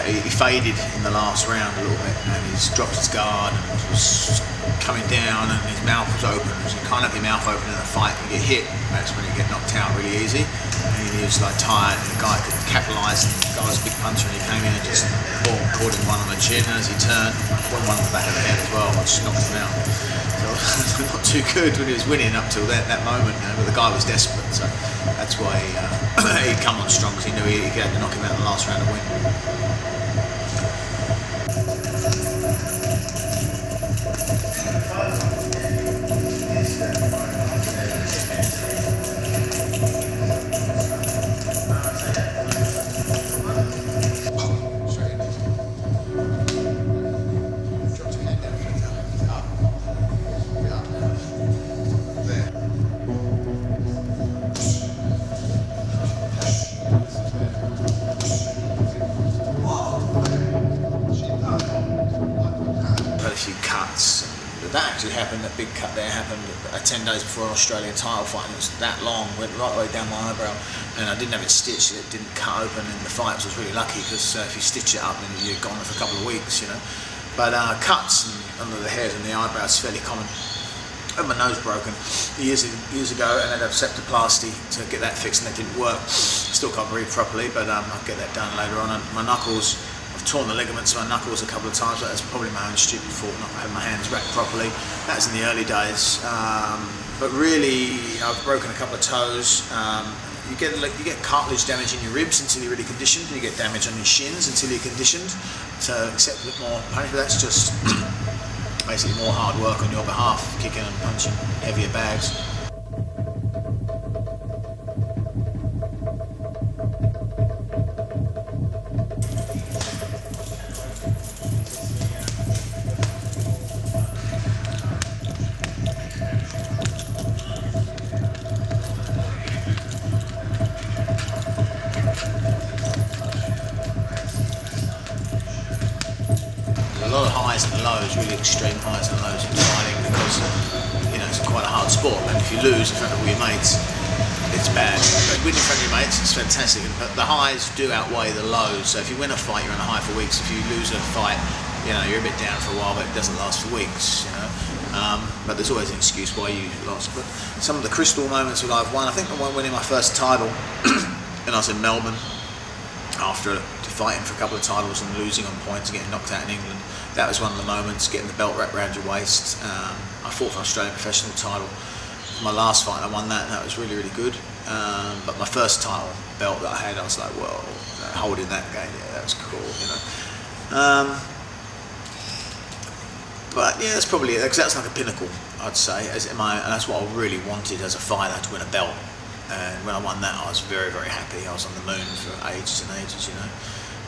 He faded in the last round a little bit, and he's dropped his guard and was coming down, and his mouth was open. So you can't have your mouth open in a fight. You get hit, that's when you get knocked out really easy. And he was like tired, and the guy could capitalise, and the guy was a big puncher, and he came in and just caught him one on the chin, and as he turned, one on the back of the head as well, which knocked him out. So not too good when he was winning up till that moment, you know, but the guy was desperate, so that's why he'd come on strong, because he knew he had to knock him out in the last round to win. That actually happened, that big cut there happened 10 days before an Australian title fight, and it was that long, went right the way down my eyebrow, and I didn't have it stitched, it didn't cut open in the fight, so I was really lucky, because if you stitch it up then you're gone for a couple of weeks, you know. But cuts under the head and the eyebrow is fairly common. I had my nose broken years ago, and I'd have septoplasty to get that fixed, and that didn't work. Still can't breathe properly, but I'll get that done later on. And my knuckles, I've torn the ligaments of my knuckles a couple of times, but that's probably my own stupid fault, not having my hands wrapped properly. That was in the early days. But really, I've broken a couple of toes. You get cartilage damage in your ribs until you're really conditioned. You get damage on your shins until you're conditioned. So accept a bit more pain, but that's just basically more hard work on your behalf, kicking and punching heavier bags. A lot of highs and lows, really extreme highs and lows in fighting, because you know it's quite a hard sport, and if you lose in front of all your mates, it's bad. But winning in front of your mates is fantastic, but the highs do outweigh the lows. So if you win a fight, you're on a high for weeks. If you lose a fight, you know you're a bit down for a while, but it doesn't last for weeks. You know, but there's always an excuse why you lost. But some of the crystal moments that I've won, I think I won winning my first title, and I was in Melbourne after fighting for a couple of titles and losing on points and getting knocked out in England. That was one of the moments, getting the belt wrapped around your waist. I fought for an Australian professional title. My last fight, I won that, and that was really, really good. But my first title belt that I had, I was like, well, holding that again, yeah, that was cool, you know. But yeah, that's probably it, because that's like a pinnacle, I'd say, and that's what I really wanted as a fighter, to win a belt. And when I won that, I was very, very happy. I was on the moon for ages and ages, you know.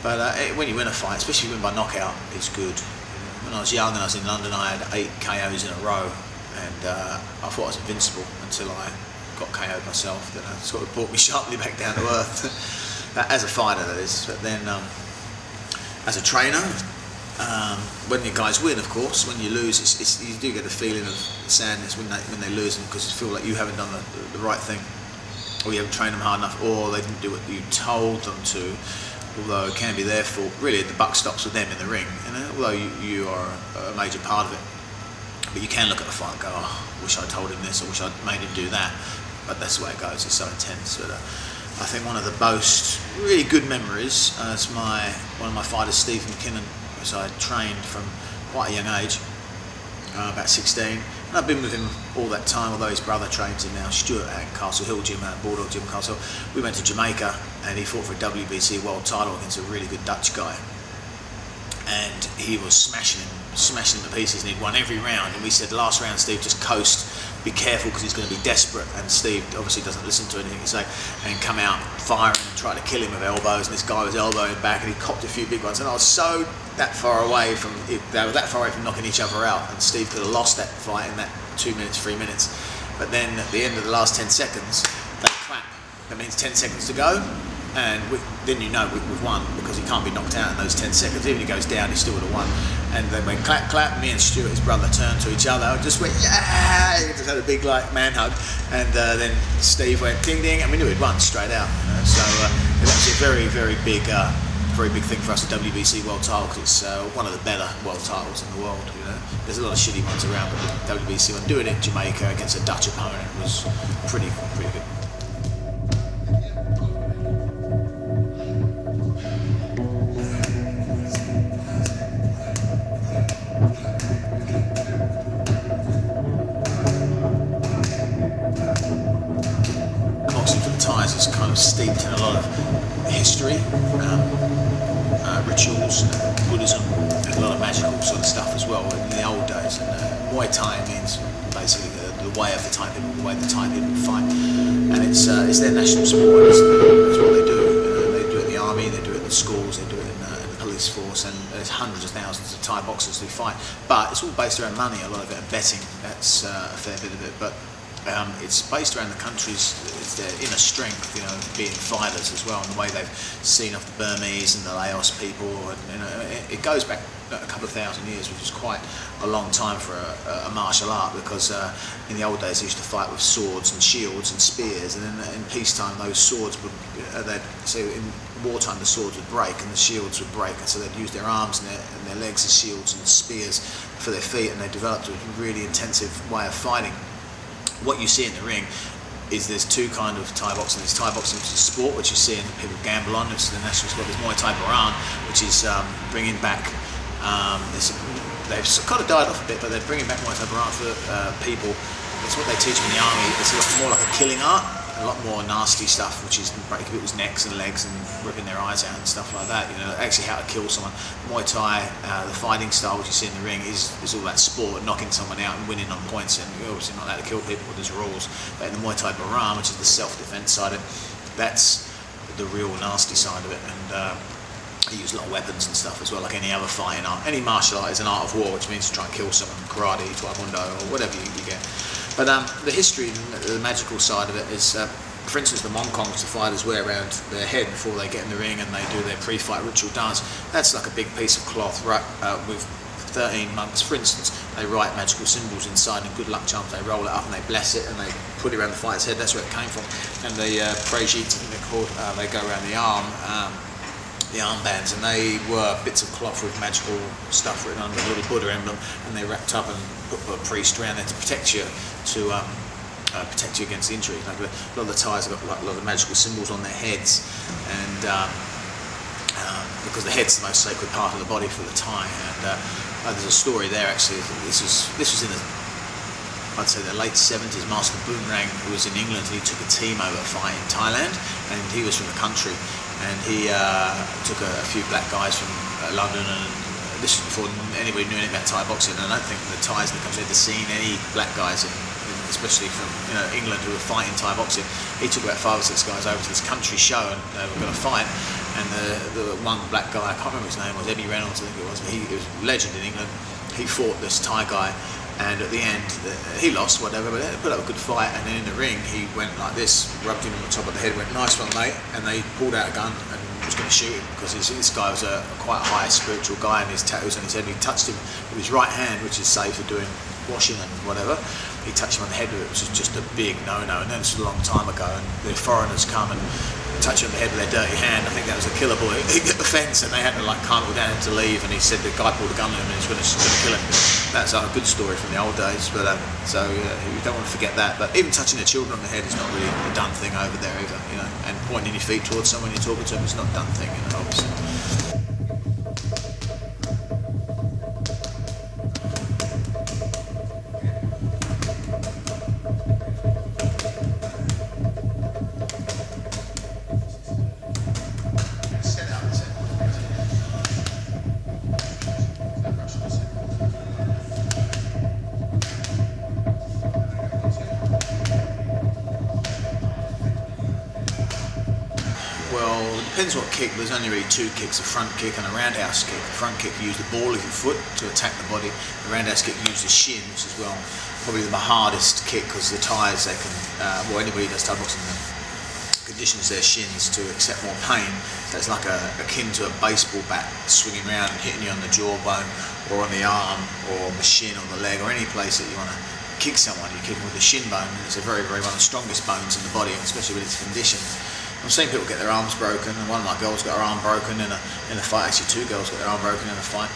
But when you win a fight, especially when by knockout, it's good. When I was young and I was in London, I had 8 KOs in a row, and I thought I was invincible until I got KO'd myself. Then it sort of brought me sharply back down to earth. As a fighter, that is. But then, as a trainer, when the guys win, of course, when you lose, you do get the feeling of sadness when they lose, because you feel like you haven't done the right thing, or you haven't trained them hard enough, or they didn't do what you told them to. Although it can be their fault, really the buck stops with them in the ring, you know, although you are a major part of it. But you can look at the fight and go, oh, I wish I told him this, I wish I'd made him do that. But that's the way it goes, it's so intense. But I think one of the most really good memories is one of my fighters, Steve McKinnon, because I trained from quite a young age, about 16. And I've been with him all that time, although his brother trains him now, Stuart, at Castle Hill Gym, at Bulldog Gym Castle. We went to Jamaica, and he fought for a WBC world title against a really good Dutch guy. And he was smashing him to pieces, and he'd won every round. And we said, last round, Steve, just coast, be careful, because he's going to be desperate. And Steve obviously doesn't listen to anything you say, and come out firing and try to kill him with elbows. And this guy was elbowing back, and he copped a few big ones. And I was so that far away from knocking each other out, and Steve could have lost that fight in that 2 minutes, 3 minutes. But then at the end of the last 10 seconds, they clap. That means 10 seconds to go. And then you know we've won, because he can't be knocked out in those 10 seconds. Even if he goes down, he still would have won. And then went clap, clap. Me and Stuart, his brother, turned to each other. I just went, yeah! He just had a big man hug. And then Steve went ding ding, and we knew he'd won straight out. So it was a very, very big thing for us, the WBC World Title, because it's one of the better world titles in the world. There's a lot of shitty ones around, but the WBC one, doing it in Jamaica against a Dutch opponent was pretty good. Is kind of steeped in a lot of history, rituals, Buddhism, and a lot of magical sort of stuff as well in the old days. And Muay Thai means basically the way of the Thai people, the way the Thai people fight, and it's their national sport. It's what they do. They do it in the army, they do it in the schools, they do it in the police force, and there's hundreds of thousands of Thai boxers who fight. But it's all based around money. A lot of it, and betting. That's a fair bit of it, but. It's based around the country's their inner strength, being fighters as well, and the way they've seen off the Burmese and the Laos people, and it goes back a couple of thousand years, which is quite a long time for a martial art, because in the old days they used to fight with swords and shields and spears, and then in peacetime those swords would, so in wartime the swords would break and the shields would break, and so they'd use their arms and their legs as shields and spears for their feet, and they developed a really intensive way of fighting. What you see in the ring is there's two kind of Thai boxing. There's Thai boxing, which is sport, which you see and people gamble on. It's the national sport. There's Muay Thai Baran, which is bringing back. They've kind of died off a bit, but they're bringing back Muay Thai Baran for people. It's what they teach in the army. It's more like a killing art. A lot more nasty stuff, which is breaking people's necks and legs and ripping their eyes out and stuff like that. Actually how to kill someone. Muay Thai, the fighting style which you see in the ring is all that sport, knocking someone out and winning on points, and you're obviously not allowed to kill people, but there's rules. But in the Muay Thai Baran, which is the self-defense side of it, that's the real nasty side of it, and you use a lot of weapons and stuff as well, like any other fighting art. Any martial art is an art of war, which means to try and kill someone, karate, taekwondo, or whatever you get. But the history, the magical side of it is, for instance, the Mongkongs, the fighters wear around their head before they get in the ring and they do their pre-fight ritual dance. That's like a big piece of cloth with 13 monks, for instance. They write magical symbols inside and good luck charms. They roll it up and they bless it and they put it around the fighter's head. That's where it came from. And the prejits, I think they're called, they go around the arm. The armbands, and they were bits of cloth with magical stuff written on, the little Buddha emblem, and they wrapped up and put a priest around there to protect you, against injury. Like a lot of the Thais have got a lot of magical symbols on their heads, and because the head's the most sacred part of the body for the Thai. And there's a story there actually. This was in I'd say the late 70s. Master Boomerang, who was in England, he took a team over a fight in Thailand, and he was from the country. And he took a few black guys from London, and this was before anybody knew anything about Thai boxing. And I don't think the Thais in the country had seen any black guys, especially from England, who were fighting Thai boxing. He took about 5 or 6 guys over to this country show, and they were going to fight. And the one black guy, I can't remember his name, was Eddie Reynolds, I think it was. But he was a legend in England. He fought this Thai guy. And at the end, he lost, whatever, but he put up a good fight. And then in the ring, he went like this, rubbed him on the top of the head, went, "Nice one, mate." And they pulled out a gun and was going to shoot him, because this guy was a quite high spiritual guy, and his tattoos on his head. And he touched him with his right hand, which is safe for doing washing and whatever. He touched him on the head with it, which was just a big no-no. And then this was a long time ago, and the foreigners come and touch him on the head with their dirty hand. I think that was a killer boy. He hit the fence, and they had to calm him down to leave. And he said the guy pulled a gun on him and he was going to kill him. That's a good story from the old days. But you don't want to forget that. But even touching the children on the head is not really a done thing over there either. And pointing your feet towards someone you're talking to them is not a done thing. Obviously. Depends what kick. There's only really 2 kicks: a front kick and a roundhouse kick. The front kick, you use the ball of your foot to attack the body. The roundhouse kick, you use the shin, which is probably the hardest kick, because the Thais, they can, anybody who does Thai boxing conditions their shins to accept more pain. So it's like akin to a baseball bat swinging around and hitting you on the jawbone or on the arm or the shin or the leg or any place that you want to kick someone. You kick them with the shin bone, and it's a very, very one of the strongest bones in the body, especially with its condition. I've seen people get their arms broken, and one of my girls got her arm broken in a fight. Actually, two girls got their arm broken in a fight.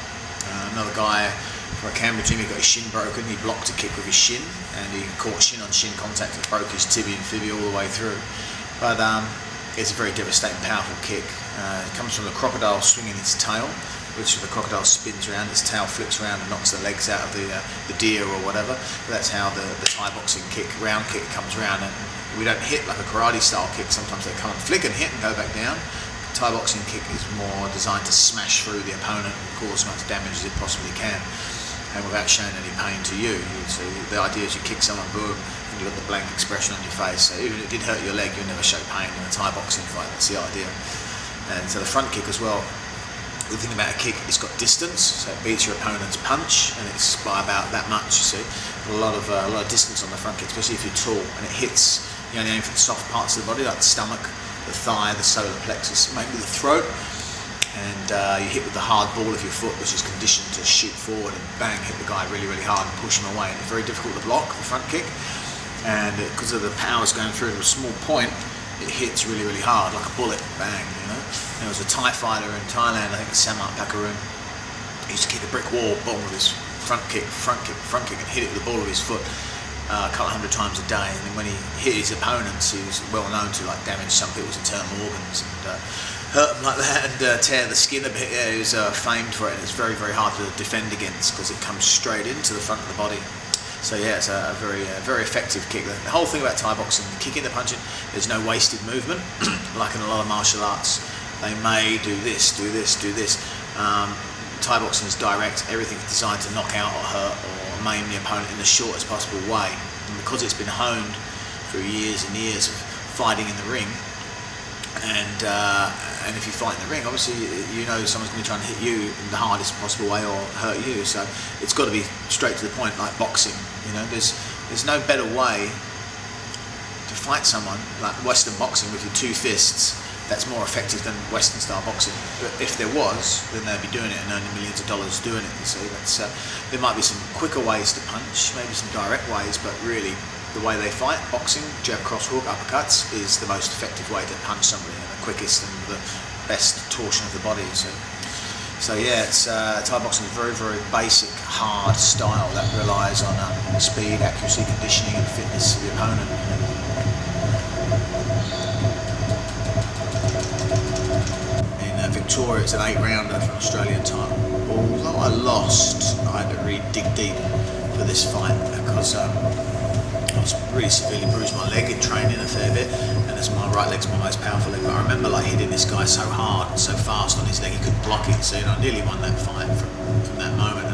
Another guy from a Canberra gym, he got his shin broken. He blocked a kick with his shin, and he caught shin on shin contact and broke his tibia and fibia all the way through. But it's a very devastating, powerful kick. It comes from the crocodile swinging its tail, which the crocodile spins around, its tail flips around and knocks the legs out of the deer or whatever. But that's how the Thai boxing kick, round kick, comes around. And we don't hit like a karate style kick. Sometimes they come and flick and hit and go back down. The Thai boxing kick is more designed to smash through the opponent and cause as much damage as it possibly can, and without showing any pain to you. So the idea is you kick someone, boom, and you've got the blank expression on your face. So even if it did hurt your leg, you'll never show pain in a Thai boxing fight. That's the idea. And so the front kick as well. The thing about a kick, it's got distance, so it beats your opponent's punch, and it's by about that much. You see, a lot of distance on the front kick, especially if you're tall, and it hits. You only aim for the soft parts of the body, like the stomach, the thigh, the solar plexus, maybe the throat, and you hit with the hard ball of your foot, which is conditioned to shoot forward and bang, hit the guy really, really hard and push him away. And it's very difficult to block the front kick, and because of the powers going through to a small point, it hits really, really hard, like a bullet, bang, you know. There was a Thai fighter in Thailand, I think it's Samat Pakaroon. He used to kick a brick wall, boom, with his front kick, and hit it with the ball of his foot a couple hundred times a day. And then when he hit his opponents, he was well known to like damage some people's internal organs and hurt them like that and tear the skin a bit. Yeah, he was famed for it, and it's very, very hard to defend against because it comes straight into the front of the body. So yeah, it's a very, very effective kick. The whole thing about Thai boxing, kicking and punching, there's no wasted movement, like in a lot of martial arts. They may do this, do this, do this. Thai boxing is direct. Everything's designed to knock out or hurt or maim the opponent in the shortest possible way. And because it's been honed through years and years of fighting in the ring, and if you fight in the ring, obviously you know someone's going to try and hit you in the hardest possible way or hurt you. So it's got to be straight to the point, like boxing. You know, there's no better way to fight someone like Western boxing with your two fists. That's more effective than Western style boxing. But if there was, then they'd be doing it and earning millions of dollars doing it. You see, that's there might be some quicker ways to punch, maybe some direct ways, but really the way they fight, boxing, jab, cross, hook, uppercuts, is the most effective way to punch somebody, and the quickest and the best torsion of the body. So yeah, it's Thai boxing is a very, very basic, hard style that relies on speed, accuracy, conditioning, and fitness of the opponent. Victoria, it's an 8-rounder for an Australian title. Although I lost, I had to really dig deep for this fight because I was really severely bruised my leg in training a fair bit, and as my right leg's my most powerful leg. But I remember like hitting this guy so hard and so fast on his leg, he couldn't block it. So I nearly won that fight from that moment.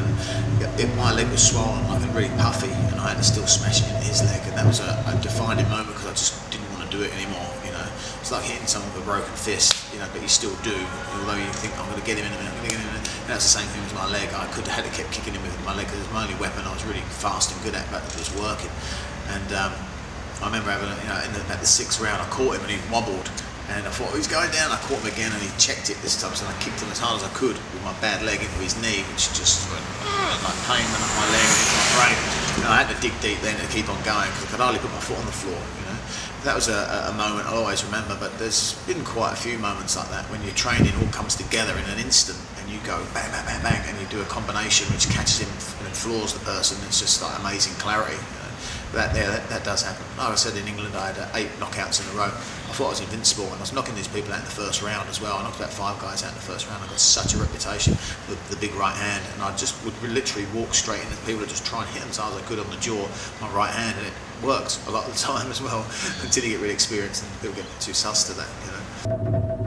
And my leg was swollen, like and really puffy, and I had to still smash it into his leg. And that was a defining moment because I just didn't want to do it anymore. You know, it's like hitting someone with a broken fist. You know, but you still do, although you think I'm going to get him in a minute, I'm going to get him in a minute. And that's the same thing with my leg. I had to keep kicking him with my leg because it was my only weapon I was really fast and good at, but it was working. And I remember having, at the 6th round, I caught him and he wobbled, and I thought, he's going down. I caught him again and he checked it this time, so I kicked him as hard as I could with my bad leg into his knee, which just went like pain went up my leg and into my brain. And I had to dig deep then to keep on going because I could hardly put my foot on the floor. That was a moment I'll always remember, but there's been quite a few moments like that when your training all comes together in an instant and you go bang, bang, bang, bang, and you do a combination which catches him and floors the person. It's just like amazing clarity. That does happen. Like I said, in England I had 8 knockouts in a row. I thought I was invincible, and I was knocking these people out in the first round as well. I knocked about 5 guys out in the first round. I got such a reputation with the big right hand, and I just would literally walk straight into people and just try and hit them as hard as I could on the jaw, my right hand, and it works a lot of the time as well until you get really experienced and people get too sus to that.